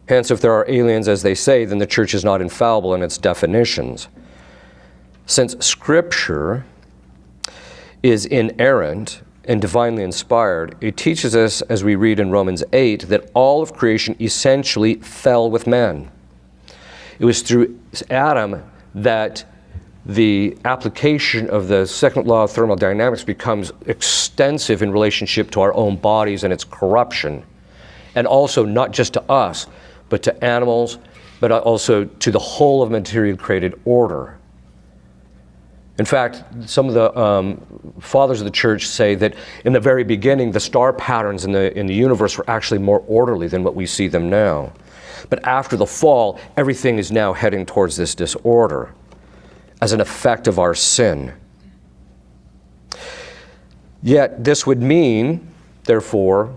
Hence, if there are aliens, as they say, then the church is not infallible in its definitions. Since Scripture is inerrant and divinely inspired, it teaches us, as we read in Romans 8, that all of creation essentially fell with man. It was through Adam that the application of the second law of thermodynamics becomes extensive in relationship to our own bodies and its corruption. And also not just to us, but to animals, but also to the whole of material created order. In fact, some of the fathers of the church say that in the very beginning, the star patterns in the universe were actually more orderly than what we see them now. But after the fall, everything is now heading towards this disorder as an effect of our sin. Yet this would mean, therefore,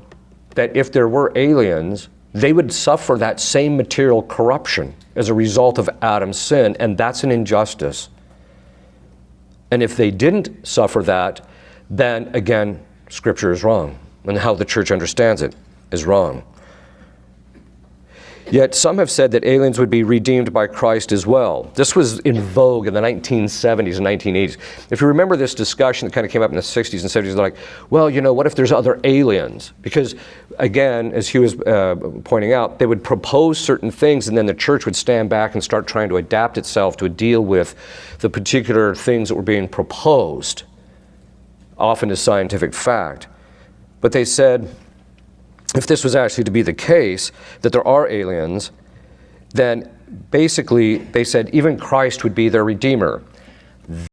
that if there were aliens, they would suffer that same material corruption as a result of Adam's sin, and that's an injustice. And if they didn't suffer that, then again, Scripture is wrong, and how the church understands it is wrong. Yet some have said that aliens would be redeemed by Christ as well. This was in vogue in the 1970s and 1980s. If you remember this discussion that kind of came up in the 60s and 70s, they're like, well, you know, what if there's other aliens? Because, again, as Hugh was pointing out, they would propose certain things and then the church would stand back and start trying to adapt itself to deal with the particular things that were being proposed, often as scientific fact. But they said, if this was actually to be the case, that there are aliens, then basically they said even Christ would be their redeemer.